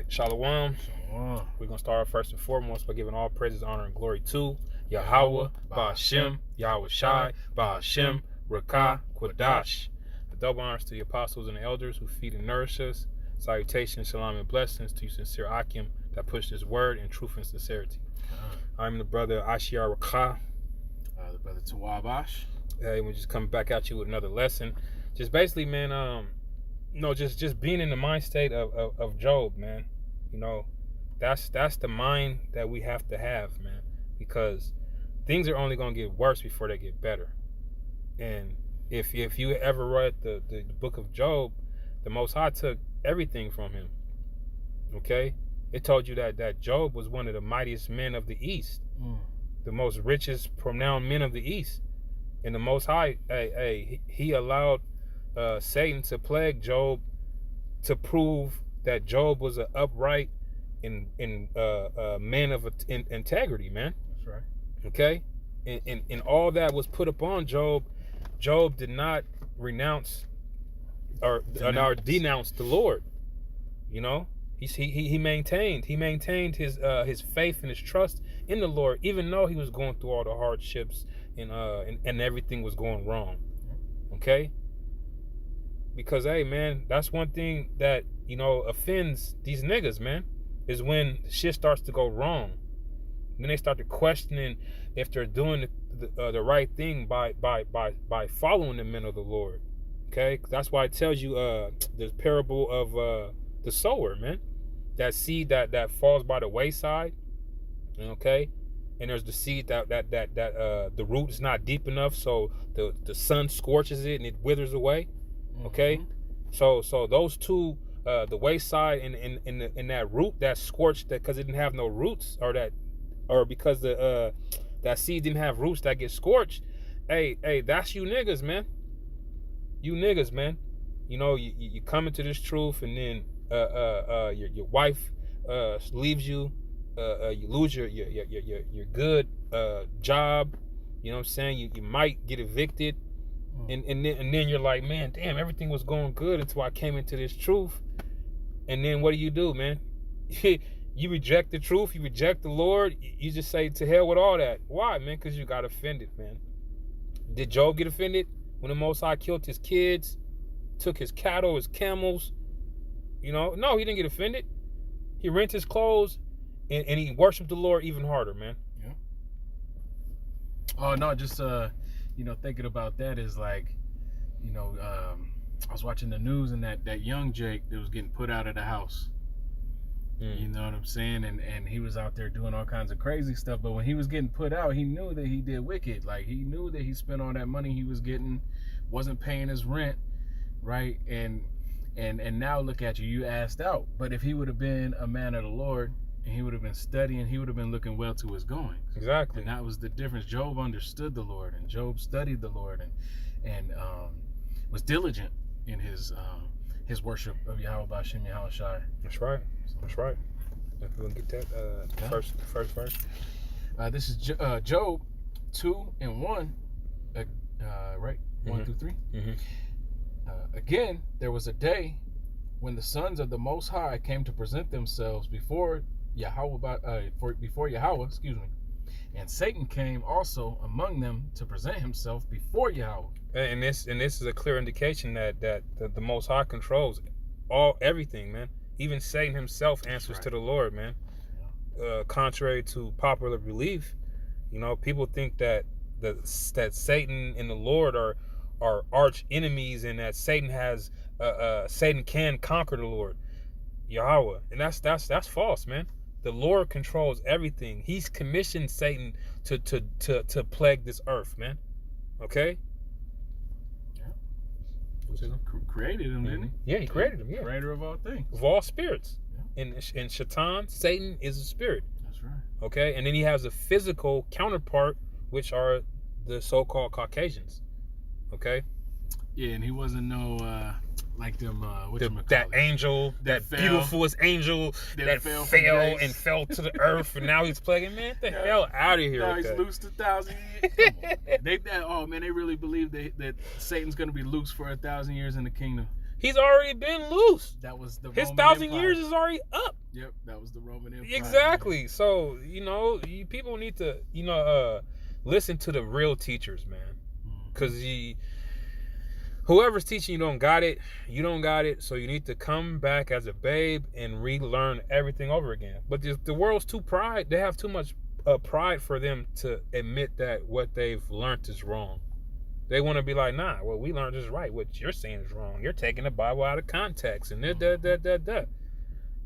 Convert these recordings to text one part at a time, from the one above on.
Shalom. We're going to start off first and foremost by giving all praises, honor, and glory to Yahweh, Ba'Shem, Yahweh Shai, Ba'Shem, Rakah, Quadash. The double honors to the apostles and the elders who feed and nourish us. Salutations, shalom, and blessings to you sincere Akim that push this word in truth and sincerity. I'm the brother Ashiar Rakah. The brother Tawabash. Hey, we're just coming back at you with another lesson. Just basically, man, just being in the mind state of Job, man. You know, that's the mind that we have to have, man, because things are only going to get worse before they get better. And if you ever read the book of Job, the Most High took everything from him. Okay? It told you that Job was one of the mightiest men of the East, the most richest pronounced men of the East. And the Most High, he allowed Satan to plague Job to prove that Job was an upright and man of integrity, man. That's right. Okay? And all that was put upon Job. Job did not renounce or denounce the Lord. You know? He maintained his faith and his trust in the Lord, even though he was going through all the hardships and everything was going wrong. Okay? Because hey, man, that's one thing that, you know, offends these niggas, man, is when shit starts to go wrong. Then they start to questioning if they're doing the right thing by following the men of the Lord. Okay? That's why it tells you the parable of the sower, man. That seed that falls by the wayside. Okay? And there's the seed that the root is not deep enough, so the sun scorches it and it withers away. Okay? So those two, the wayside and that root that scorched that because it didn't have no roots, or because that seed didn't have roots that get scorched. Hey, that's you niggas, man. You niggas, man. You know, you come into this truth, and then your wife leaves you. You lose your good job. You know what I'm saying? You might get evicted. And then you're like, man, damn, everything was going good until I came into this truth. And then what do, man? You reject the truth. You reject the Lord. You just say, to hell with all that. Why, man? Because you got offended, man. Did Job get offended when the Most High killed his kids, took his cattle, his camels? You know, no, he didn't get offended. He rent his clothes and he worshiped the Lord even harder, man. Yeah. Oh, no, just, thinking about that is like, I was watching the news and that young Jake that was getting put out of the house. You know what I'm saying? And he was out there doing all kinds of crazy stuff. But when he was getting put out, he knew that he did wicked. Like, he knew that he spent all that money he was getting, wasn't paying his rent, right? And now look at you. You asked out. But if he would have been a man of the Lord, and he would have been studying, he would have been looking well to his goings. Exactly. And that was the difference. Job understood the Lord, and Job studied the Lord, and was diligent in his worship of Yahweh Ba'Shem, Yahweh Shai. That's right. That's right. If we can get that first verse. This is Job 2:1, right? 1 through 3. Again, there was a day when the sons of the Most High came to present themselves before Yahweh, and Satan came also among them to present himself before Yahweh. And this is a clear indication that the Most High controls everything, man. Even Satan himself answers to the Lord, man. Yeah. Contrary to popular belief, you know, people think that Satan and the Lord are arch enemies, and that Satan can conquer the Lord, Yahweh, and that's false, man. The Lord controls everything. He's commissioned Satan to plague this earth, man. Okay. Created him, didn't he? Yeah, he created him. Yeah, creator of all things, of all spirits. Yeah. And Shaitan, Satan, is a spirit. That's right. Okay, and then he has a physical counterpart, which are the so-called Caucasians. Okay. Yeah, and he wasn't no like them. That angel, that beautifulful's angel that fell to the earth, and now he's plaguing. Man, get the hell out of here! Now he's loosed 1,000 years. They really believe that Satan's going to be loose for 1,000 years in the kingdom. He's already been loose. That was the his Roman 1,000 Empire. years is already up. Yep, that was the Roman Empire. Exactly. Man. So, people need to, listen to the real teachers, man. Because whoever's teaching you don't got it, you don't got it. So you need to come back as a babe and relearn everything over again. But the world's too pride. They have too much pride for them to admit that what they've learned is wrong. They want to be like, nah, what we learned is right. What you're saying is wrong. You're taking the Bible out of context and da.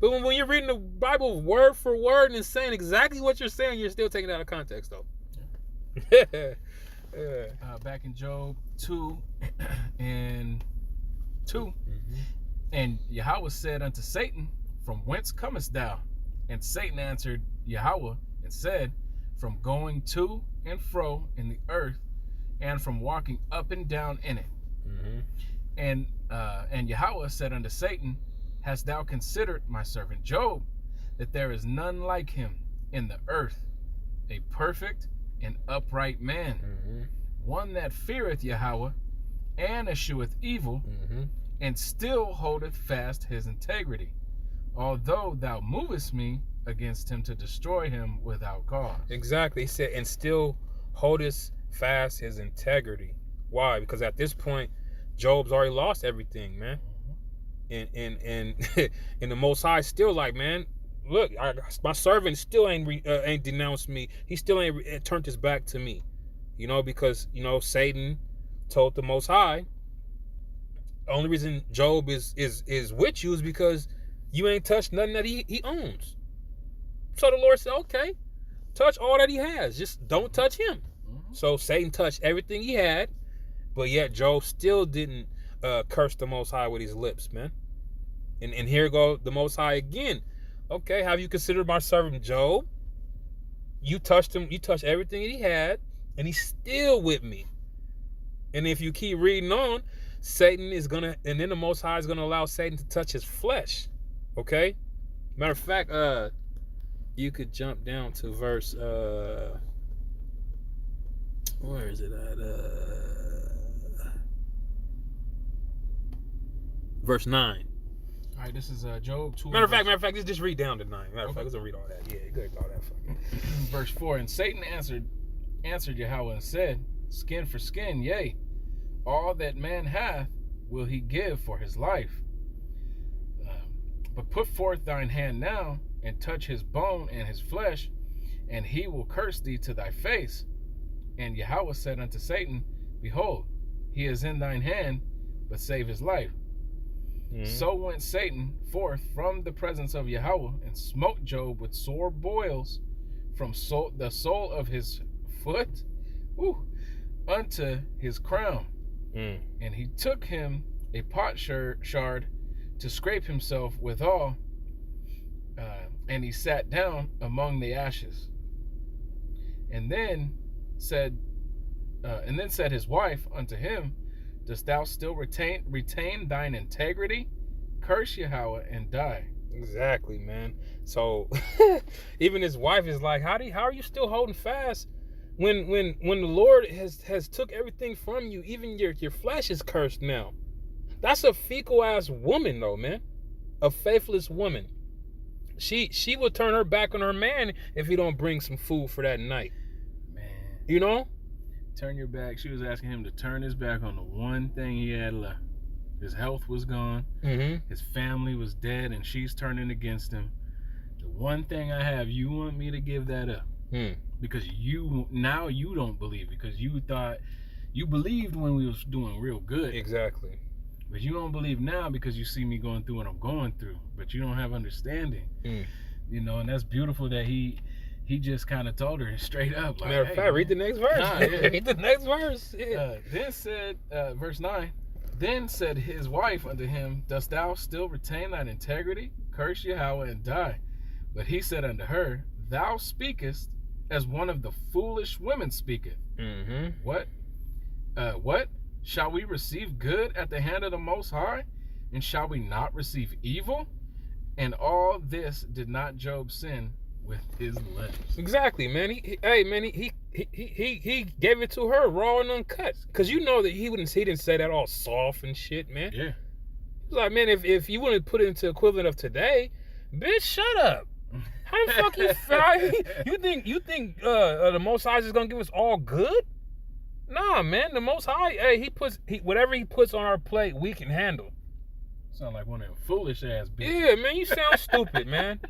But when you're reading the Bible word for word and saying exactly what you're saying, you're still taking it out of context, though. Yeah. Back in Job 2 and 2, and Yahweh said unto Satan, from whence comest thou? And Satan answered Yahweh and said, from going to and fro in the earth, and from walking up and down in it. And Yahweh said unto Satan, hast thou considered my servant Job, that there is none like him in the earth, a perfect and upright man, one that feareth Yahweh and escheweth evil, and still holdeth fast his integrity, although thou movest me against him to destroy him without cause. Exactly. He said, and still holdest fast his integrity. Why? Because at this point, Job's already lost everything, man. And the Most High still like, man, look, my servant still ain't denounced me. He still ain't turned his back to me. Because Satan told the Most High, the only reason Job is with you is because you ain't touched nothing that he owns. So the Lord said, okay, touch all that he has, just don't touch him. So Satan touched everything he had, but yet Job still didn't curse the Most High with his lips, man. And here go the Most High again. Okay, have you considered my servant Job? You touched him, you touched everything he had, and he's still with me. And if you keep reading on, Satan is gonna, and then the Most High is gonna allow Satan to touch his flesh. Okay? Matter of fact, you could jump down to verse where is it at? Verse 9. All right, this is Job 2. Matter of fact, just read down to 9. Matter of fact, let's read all that. Yeah, good, all that fucking. Verse 4. And Satan answered Yahweh and said, skin for skin, yea, all that man hath will he give for his life. But put forth thine hand now, and touch his bone and his flesh, and he will curse thee to thy face. And Yahweh said unto Satan, behold, he is in thine hand, but save his life. So went Satan forth from the presence of Yahweh, and smote Job with sore boils from the sole of his foot unto his crown. And he took him a potsherd to scrape himself withal, and he sat down among the ashes. And then said his wife unto him, dost thou still retain thine integrity? Curse Yahweh and die. Exactly, man. So even his wife is like, how are you still holding fast when the Lord has took everything from you? Even your flesh is cursed now. That's a fecal ass woman, though, man. A faithless woman. She will turn her back on her man if he don't bring some food for that night. Man. Turn your back. She was asking him to turn his back on the one thing he had left. His health was gone. His family was dead, and she's turning against him. The one thing I have, you want me to give that up. Because you don't believe, because you believed when we was doing real good. Exactly. But you don't believe now because you see me going through what I'm going through. But you don't have understanding. And that's beautiful that he just kind of told her straight up. Like, Matter of fact, read the next verse. Read the next verse. Yeah. Then said, verse 9, then said his wife unto him, dost thou still retain thine integrity? Curse Yahweh and die. But he said unto her, thou speakest as one of the foolish women speaketh. What? What? Shall we receive good at the hand of the Most High? And shall we not receive evil? And all this did not Job sin with his lips. Exactly, man. He gave it to her raw and uncut. Cause you know that he didn't say that all soft and shit, man. Yeah. He's like, man, if you want to put it into equivalent of today, Bitch, shut up. How the fuck you think the Most High is gonna give us all good? Nah, man. The Most High, hey, whatever he puts on our plate, we can handle. Sound like one of them foolish ass bitches. Yeah, man, you sound stupid, man.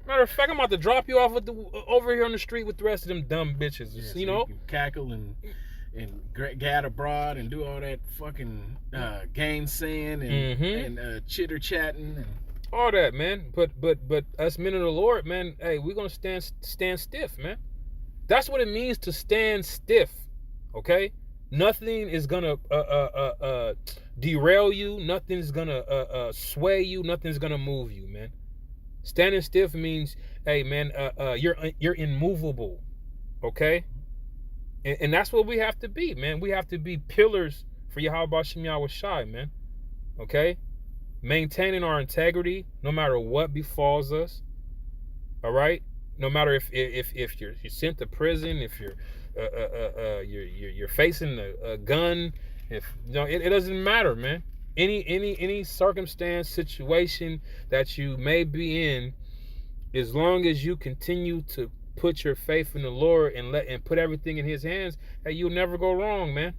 Matter of fact, I'm about to drop you off over here on the street with the rest of them dumb bitches. Yeah, so you know, you can cackle and gad abroad and do all that fucking gainsaying and chitter chatting and all that, man. But us men of the Lord, man, hey, we're gonna stand stiff, man. That's what it means to stand stiff. Okay, nothing is gonna derail you. Nothing's gonna sway you. Nothing's gonna move you, man. Standing stiff means, hey, man, you're immovable. Okay, and that's what we have to be, man. We have to be pillars for Yahweh Shem Yahweh Shai, man. Okay, maintaining our integrity no matter what befalls us. All right, no matter if you're sent to prison, if you're facing a gun, if you know, it doesn't matter, man. Any circumstance, situation that you may be in, as long as you continue to put your faith in the Lord and put everything in His hands, hey, you'll never go wrong, man.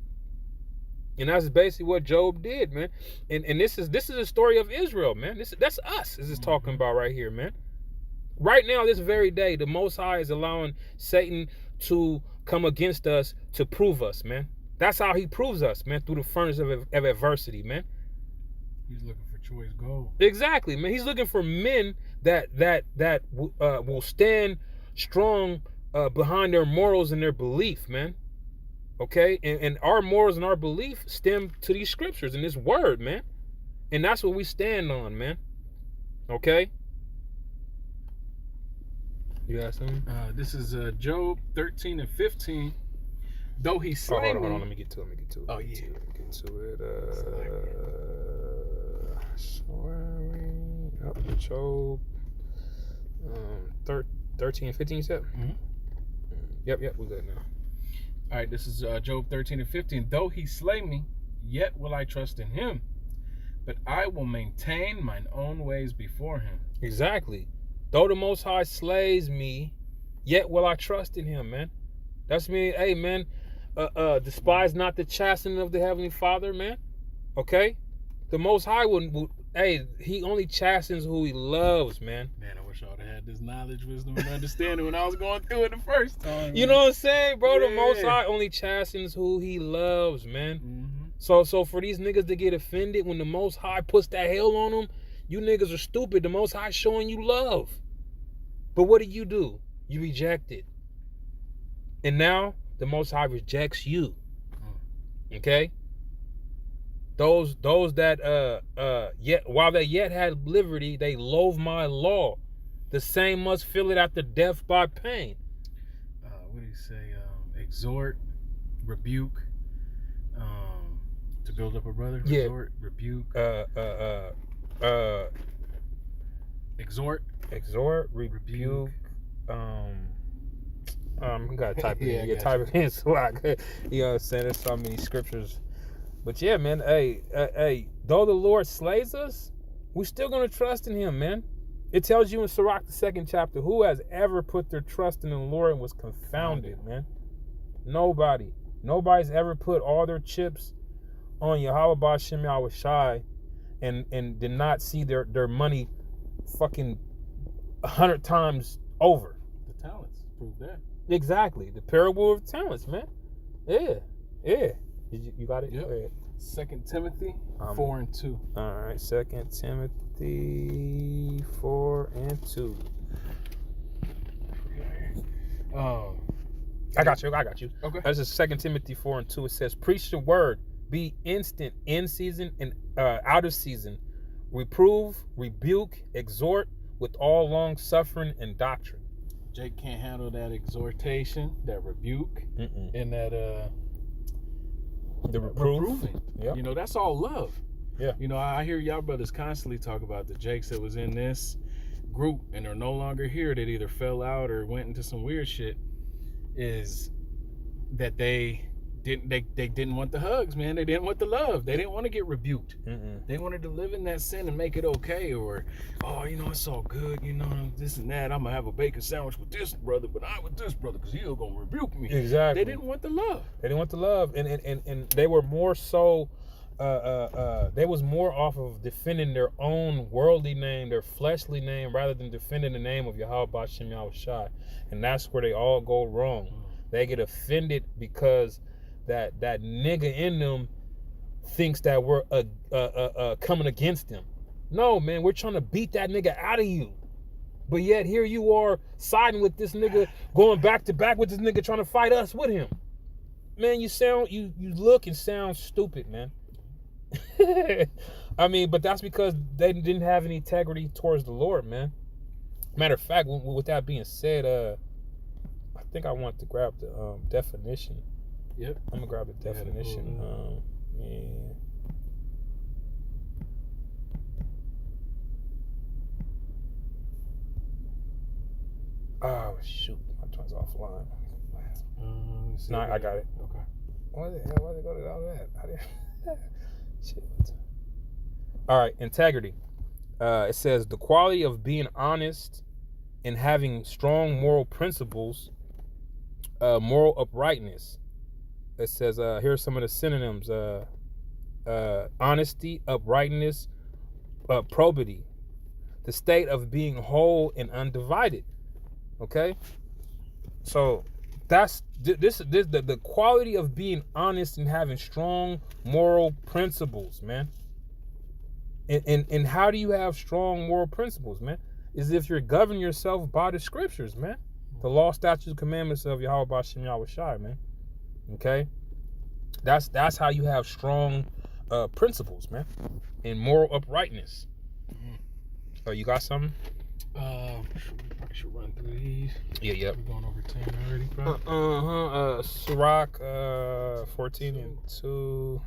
And that's basically what Job did, man. And this is a story of Israel, man. That's us. This is talking about right here, man. Right now, this very day, the Most High is allowing Satan to come against us to prove us, man. That's how he proves us, man, through the furnace of adversity, man. He's looking for choice gold. Exactly, man. He's looking for men that will stand strong behind their morals and their belief, man. Okay? And our morals and our belief stem to these scriptures and this word, man. And that's what we stand on, man. Okay? You got something? This is Job 13 and 15. Though he slay me. Hold on. Let me get to it. Oh, yeah. Get to it. Sorry. Job 13 and 15, you said? Mm-hmm. Yep, we're good now. All right, this is Job 13 and 15. Though he slay me, yet will I trust in him. But I will maintain mine own ways before him. Exactly. Though the Most High slays me, yet will I trust in him, man. That's me. Hey, man, despise not the chastening of the Heavenly Father, man. Okay? The Most High he only chastens who he loves, man. Man, I wish I would have had this knowledge, wisdom, and understanding when I was going through it the first time. You know what I'm saying, bro? Yeah. The Most High only chastens who he loves, man. Mm-hmm. So for these niggas to get offended when the Most High puts that hell on them, you niggas are stupid. The Most High showing you love. But what do? You reject it. And now the Most High rejects you. Okay? Those that yet while they yet had liberty, they loathe my law. The same must feel it after death by pain. What do you say? Exhort, rebuke, to build up a brother. Yeah. Exhort, rebuke. Exhort, rebuke. You gotta type it in. Yeah, Type it in so I could, you know what I'm saying? There's so many scriptures. But yeah, man, hey, though the Lord slays us, we're still gonna trust in him, man. It tells you in Sirach, the 2nd chapter, who has ever put their trust in the Lord and was confounded, man? Nobody. Nobody's ever put all their chips on Yahweh Shem Yahweh Shai and did not see their money fucking 100 times over. The talents prove that. Exactly. The parable of talents, man. Yeah. You got it? Yep. Go ahead. 2 Timothy 4 and 2. All right, 2 Timothy 4 and 2. I got you. Okay. This is 2 Timothy 4 and 2. It says, preach the word, be instant in season and out of season. Reprove, rebuke, exhort with all long suffering and doctrine. Jake can't handle that exhortation, that rebuke, and that the reproof. reproving. Yep. You know, that's all love. Yeah. You know, I hear y'all brothers constantly talk about the Jakes that was in this group and are no longer here, that either fell out or went into some weird shit, is that they they didn't want the hugs, man. They didn't want the love. They didn't want to get rebuked. Mm-mm. They wanted to live in that sin and make it okay, or, oh, it's all good, this and that. I'm gonna have a bacon sandwich with this brother, but not with this brother because he's gonna rebuke me. Exactly. They didn't want the love. They didn't want the love, and they were more so. They was more off of defending their own worldly name, their fleshly name, rather than defending the name of Yahweh Bashem Yahushai. And that's where they all go wrong. They get offended because that nigga in them thinks that we're coming against them. No, man, we're trying to beat that nigga out of you. But yet here you are siding with this nigga, going back to back with this nigga, trying to fight us with him. Man, you look and sound stupid, man. I mean, but that's because they didn't have any integrity towards the Lord, man. Matter of fact, with that being said, I think I want to grab the definition. Yep. I'm gonna grab the definition. Yeah. Oh shoot, my joint's offline. No, I got it. Okay. Why the hell? Why they go to all that? I didn't. Shit. All right, integrity. It says the quality of being honest and having strong moral principles, moral uprightness. It says here are some of the synonyms: honesty, uprightness, probity. The state of being whole and undivided. Okay, so that's the quality of being honest and having strong moral principles, man. And how do you have strong moral principles, man? Is if you're governing yourself by the scriptures, man. The law, statutes, commandments of Yahweh Bashem Yahushai, man. Okay? That's how you have strong principles, man. And moral uprightness. Oh, you got something? I should run through these. Yeah. We're going over 10 already, bro. Sirach 14 and 2.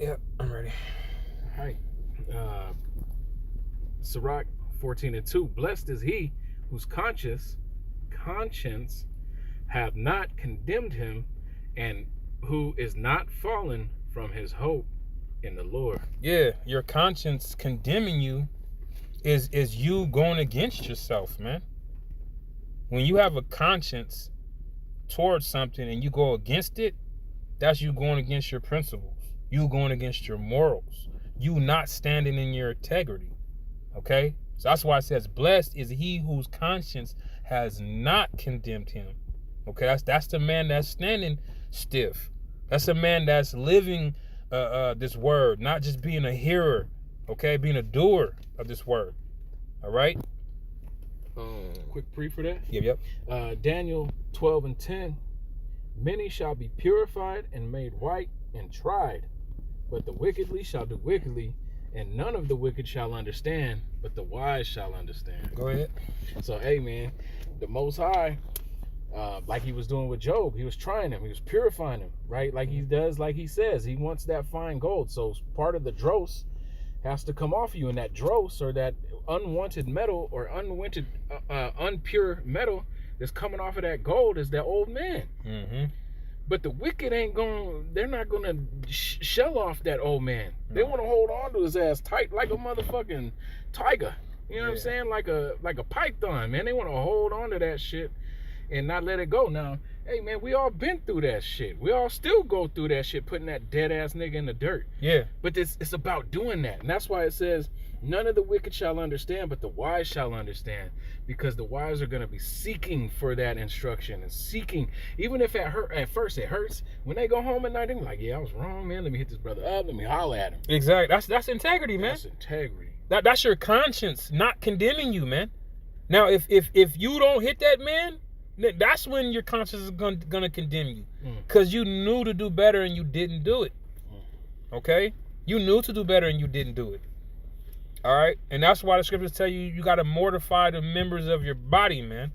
Yep, I'm ready. All right. Sirach 14 and 2. Blessed is he whose conscience have not condemned him, and who is not fallen from his hope in the Lord. Yeah, your conscience condemning you is you going against yourself, man. When you have a conscience towards something and you go against it, that's you going against your principles. You going against your morals. You not standing in your integrity. Okay? So that's why it says, blessed is he whose conscience has not condemned him. Okay, that's the man that's standing stiff. That's a man that's living this word, not just being a hearer, okay, being a doer of this word. All right? Quick brief for that. Yep. Daniel 12 and 10. Many shall be purified and made white and tried, but the wickedly shall do wickedly, and none of the wicked shall understand, but the wise shall understand. Go ahead. So, hey, man, the Most High, like he was doing with Job, he was trying him, he was purifying him, right? Like he does, like he says, he wants that fine gold. So part of the dross has to come off you, and that dross, or that unwanted metal, or unpure metal that's coming off of that gold, is that old man. Mm-hmm. But the wicked they're not gonna shell off that old man. They want to hold on to his ass tight like a motherfucking tiger. You know what I'm saying? Like a python, man. They want to hold on to that shit and not let it go. Now, hey, man, we all been through that shit. We all still go through that shit, putting that dead ass nigga in the dirt. Yeah. But it's about doing that. And that's why it says, none of the wicked shall understand, but the wise shall understand. Because the wise are going to be seeking for that instruction and seeking, even if at first it hurts, when they go home at night, they're like, yeah, I was wrong, man. Let me hit this brother up. Let me holler at him. Exactly. That's integrity, man. That's integrity. That's your conscience not condemning you, man. Now, if you don't hit that man, that's when your conscience is gonna condemn you, because you knew to do better and you didn't do it. Okay, you knew to do better and you didn't do it. All right, and that's why the scriptures tell you got to mortify the members of your body, man.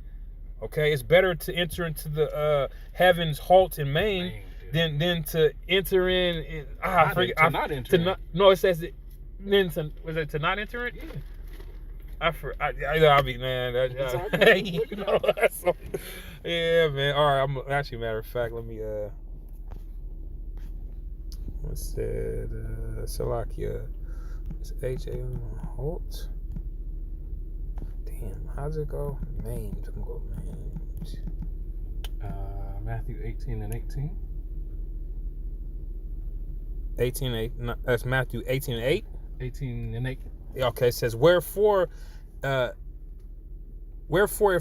Okay, it's better to enter into the heaven's halt and main than to enter in. Not enter. No, it says to not enter it. Yeah. I'll be, man. It's all good. You know, so, yeah, man. All right, I'm actually, matter of fact, let me what's that? Salakia. It's H.A. Holt. Damn, how's it go? Names. I'm gonna go names. Matthew 18 and 18. 18:8. No, that's Matthew 18:8. 18 and 8. Okay, it says, wherefore if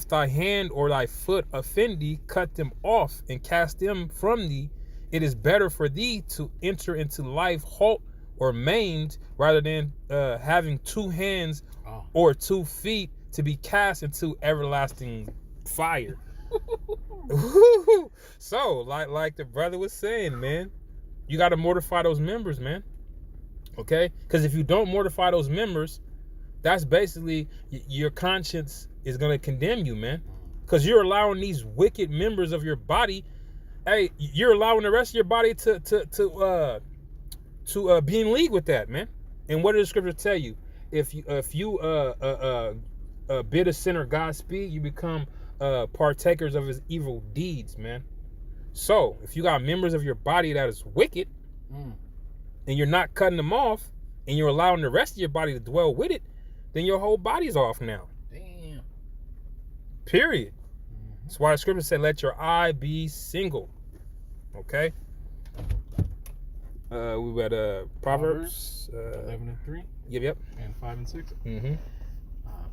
thy hand or thy foot offend thee, cut them off and cast them from thee. It is better for thee to enter into life halt or maimed, rather than having 2 hands or 2 feet to be cast into everlasting fire. So, like the brother was saying, man, you got to mortify those members, man. Okay? Because if you don't mortify those members, that's basically your conscience is going to condemn you, man. Because you're allowing these wicked members of your body, hey, you're allowing the rest of your body to be in league with that, man. And what does the scripture tell you? If you bid a sinner Godspeed, you become partakers of his evil deeds, man. So if you got members of your body that is wicked, and you're not cutting them off, and you're allowing the rest of your body to dwell with it, then your whole body's off now. Damn. Period. That's why the scripture said, let your eye be single. Okay? We got Proverbs 11 and 3. Yep. And 5 and 6. Mm-hmm.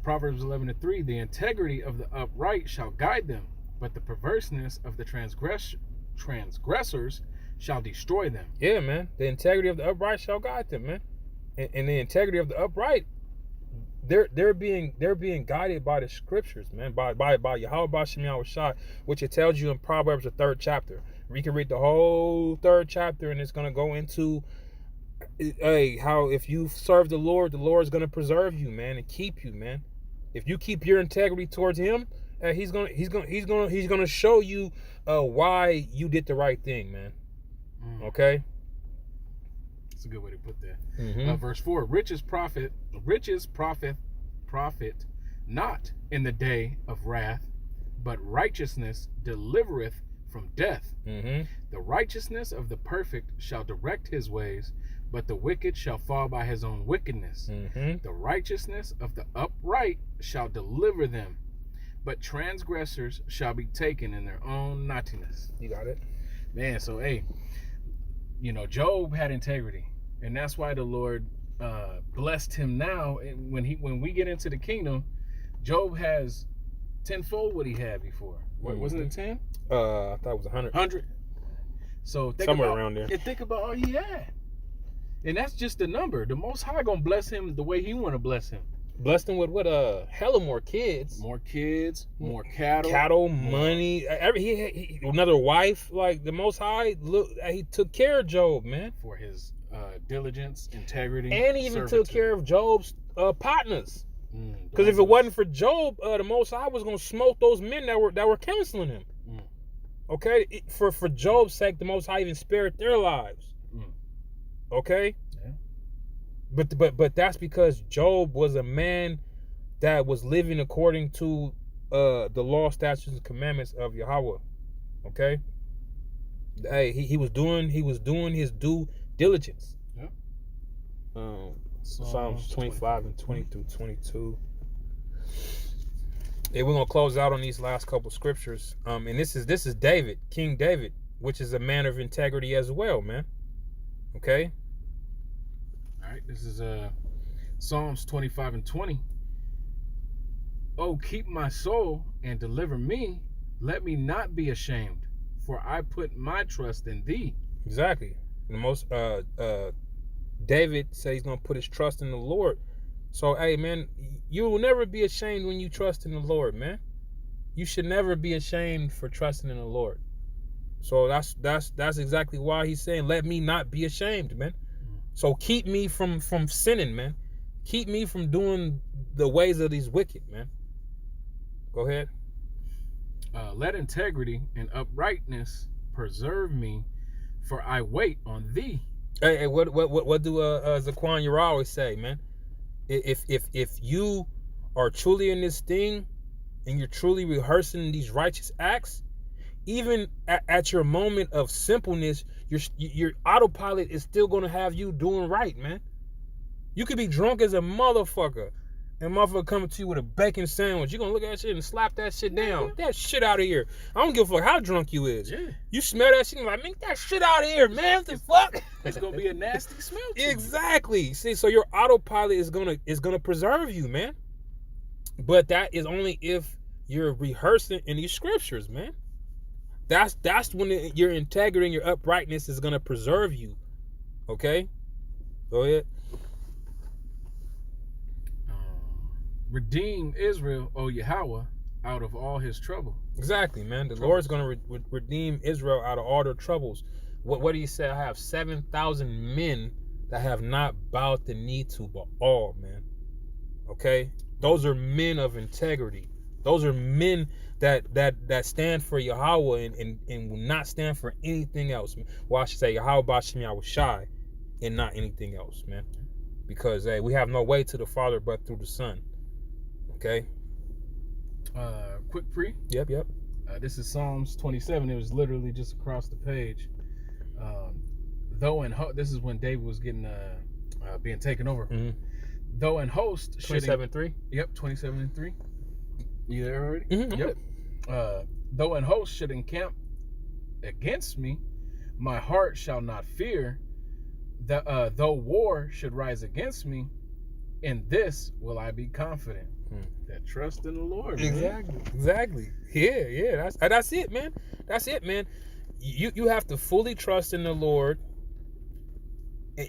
Proverbs 11 and 3. The integrity of the upright shall guide them, but the perverseness of the transgressors shall destroy them. Yeah, man. The integrity of the upright shall guide them, man. And the integrity of the upright, they're being guided by the scriptures, man. By Yahweh Bashem Yahushua, which it tells you in Proverbs, the 3rd chapter. You can read the whole 3rd chapter, and it's gonna go into how if you serve the Lord is gonna preserve you, man, and keep you, man. If you keep your integrity towards Him, He's gonna show you why you did the right thing, man. Okay. That's a good way to put that. Verse 4: riches profit not in the day of wrath, but righteousness delivereth from death. The righteousness of the perfect shall direct his ways, but the wicked shall fall by his own wickedness. The righteousness of the upright shall deliver them, but transgressors shall be taken in their own naughtiness. You got it, man. So hey, Job had integrity, and that's why the Lord blessed him now. And when we get into the kingdom, Job has tenfold what he had before. What wasn't it 10? I thought it was 100. 100. So somewhere around there. And think about all he had, and that's just the number. The Most High gonna bless him the way He want to bless him. Blessed him with what? Hella more kids, more cattle, money. He another wife. Like the Most High, look, he took care of Job, man, for his diligence, integrity, and he even took care of Job's partners. Because if it was wasn't for Job, the Most High was gonna smoke those men that were counseling him. Okay, for Job's sake, the Most High even spared their lives. Okay. But that's because Job was a man that was living according to the law, statutes, and commandments of Yahweh. Okay. Hey, he was doing his due diligence. Psalms 25 and 20 through 22. Yeah, we're gonna close out on these last couple scriptures. And this is David, King David, which is a man of integrity as well, man. Okay. All right, this is Psalms 25 and 20. Oh, keep my soul and deliver me. Let me not be ashamed, for I put my trust in thee. Exactly. The most David says he's gonna put his trust in the Lord. So hey, man, you will never be ashamed when you trust in the Lord, man. You should never be ashamed for trusting in the Lord. So that's exactly why he's saying, let me not be ashamed, man. So keep me from sinning, man. Keep me from doing the ways of these wicked, man. Go ahead. Let integrity and uprightness preserve me, for I wait on thee. Hey, what do Zaquan Yara always say, man? If you are truly in this thing, and you're truly rehearsing these righteous acts, even at your moment of simpleness, your autopilot is still gonna have you doing right, man. You could be drunk as a motherfucker, and motherfucker coming to you with a bacon sandwich. You're gonna look at that shit and slap that shit down. Get that shit out of here. I don't give a fuck how drunk you is. Yeah. You smell that shit and like, make that shit out of here, man. What the fuck? It's gonna be a nasty smell to exactly. You. See, so your autopilot is gonna preserve you, man. But that is only if you're rehearsing in these scriptures, man. That's when your integrity and your uprightness is gonna preserve you. Okay? Go ahead. Redeem Israel, O Yahweh, out of all his trouble. Exactly, man. The Lord's gonna redeem Israel out of all their troubles. What do you say? I have 7,000 men that have not bowed the knee to Baal, man. Okay? Those are men of integrity. Those are men that stand for Yahweh and will not stand for anything else. Well, I should say Yahweh Bashim Yahweh Shai and not anything else, man. Because hey, we have no way to the Father but through the Son. Okay. Quick pre. Yep. This is Psalms 27. It was literally just across the page. This is when David was getting being taken over. Mm-hmm. Though in host 27:3. Yep, 27:3. You there already? Mm-hmm. Yep. Though an host should encamp against me, my heart shall not fear. Though war should rise against me, in this will I be confident. That trust in the Lord. Exactly. Yeah. That's it, man. That's it, man. You have to fully trust in the Lord,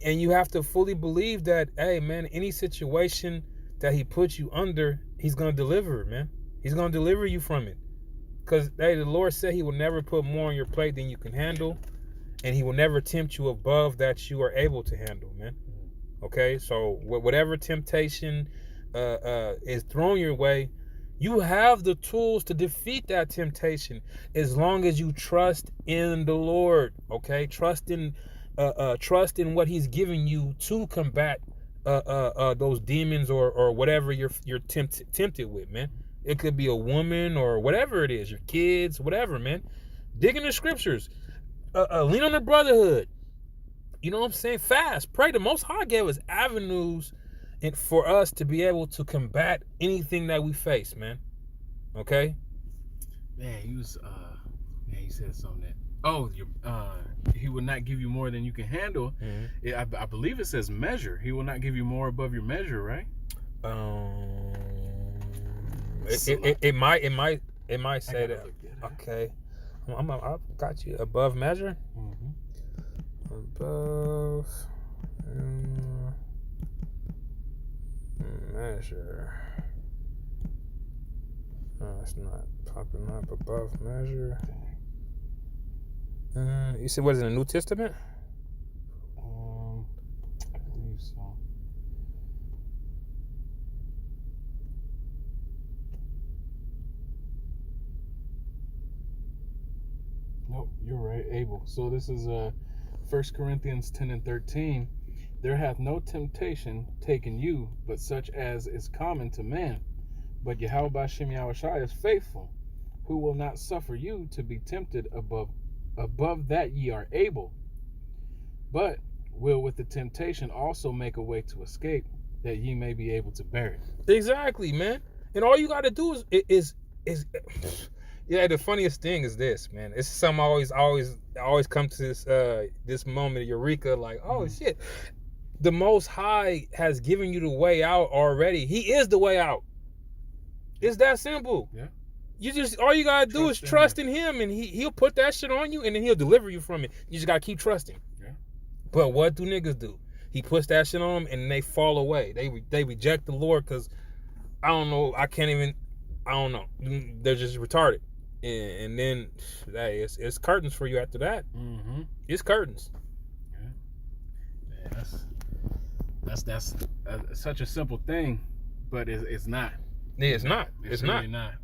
and you have to fully believe that, hey, man, any situation that He puts you under, He's gonna deliver, man. He's gonna deliver you from it. Because hey, the Lord said He will never put more on your plate than you can handle, and He will never tempt you above that you are able to handle, man. Okay, so whatever temptation is thrown your way, you have the tools to defeat that temptation as long as you trust in the Lord. Okay, trust in what He's giving you to combat those demons or whatever you're tempted with, man. It could be a woman or whatever it is, your kids, whatever, man. Dig in the scriptures. Lean on the brotherhood. You know what I'm saying? Fast. Pray. The Most High gave us avenues for us to be able to combat anything that we face, man. Okay? Man, you said something that, He will not give you more than you can handle. Mm-hmm. I believe it says measure. He will not give you more above your measure, right? It might say that. Okay. I've got you above measure. Mm-hmm. Above measure. No, it's not popping up. Above measure. You said what is it, in the New Testament? I believe so. Nope, you're right. Able. So this is 1 Corinthians 10:13. There hath no temptation taken you, but such as is common to man. But Yahweh Bashim Yahushai is faithful, who will not suffer you to be tempted above that ye are able, but will with the temptation also make a way to escape, that ye may be able to bear it. Exactly, man. And all you got to do is yeah. The funniest thing is this, man. It's something I always come to this moment of eureka, like, oh shit. The Most High has given you the way out already. He is the way out. It's that simple. Yeah. All you gotta do is trust in Him, and He'll put that shit on you, and then He'll deliver you from it. You just gotta keep trusting. Yeah. But what do niggas do? He puts that shit on them, and they fall away. They reject the Lord because I don't know. I don't know. They're just retarded. And then hey, it's curtains for you after that. Mm-hmm. It's curtains. Yeah. That's such a simple thing, but it's not. Yeah, it's not. It's really not.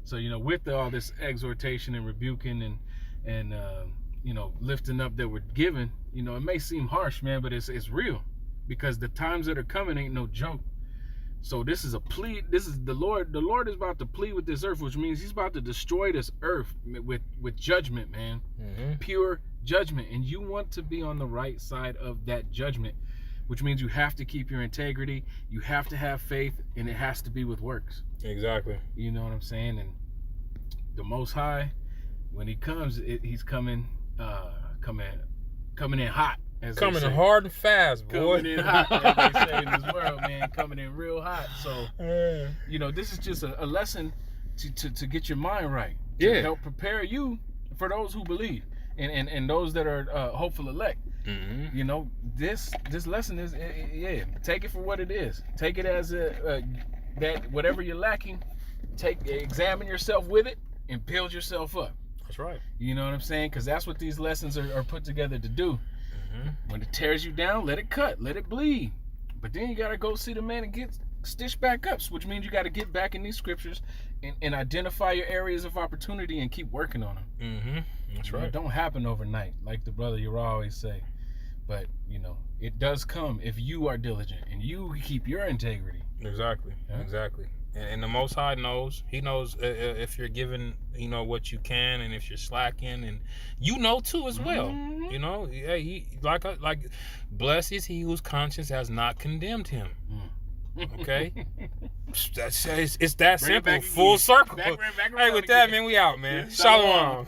So with all this exhortation and rebuking and lifting up that we're given, it may seem harsh, man, but it's real, because the times that are coming ain't no joke. So this is a plea. This is the Lord. The Lord is about to plead with this earth, which means He's about to destroy this earth with judgment, man. Pure judgment. And you want to be on the right side of that judgment, which means you have to keep your integrity. You have to have faith, and it has to be with works. Exactly. You know what I'm saying? And the Most High, when He comes, He's coming in hot. Coming in hard and fast, boy. Coming in hot, as they say in this world, man. Coming in real hot. So, you know, this is just a lesson to get your mind right. To help prepare you for those who believe and those that are hopeful elect. You know, this lesson is, take it for what it is. Take it as that whatever you're lacking, examine yourself with it and build yourself up. That's right. You know what I'm saying? Because that's what these lessons are put together to do. When it tears you down, let it cut, let it bleed. But then you got to go see the man and get stitched back up, which means you got to get back in these scriptures and identify your areas of opportunity and keep working on them. That's right. It don't happen overnight, like the brother you always say. But, you know, it does come if you are diligent and you keep your integrity. Exactly. Yeah? Exactly. And the Most High knows. He knows if you're giving, you know, what you can, and if you're slacking, and you know too as well. You know, he like blessed is he whose conscience has not condemned him. Okay, it's that simple. Full circle. Back around hey, with that, man, we out, man. Shalom.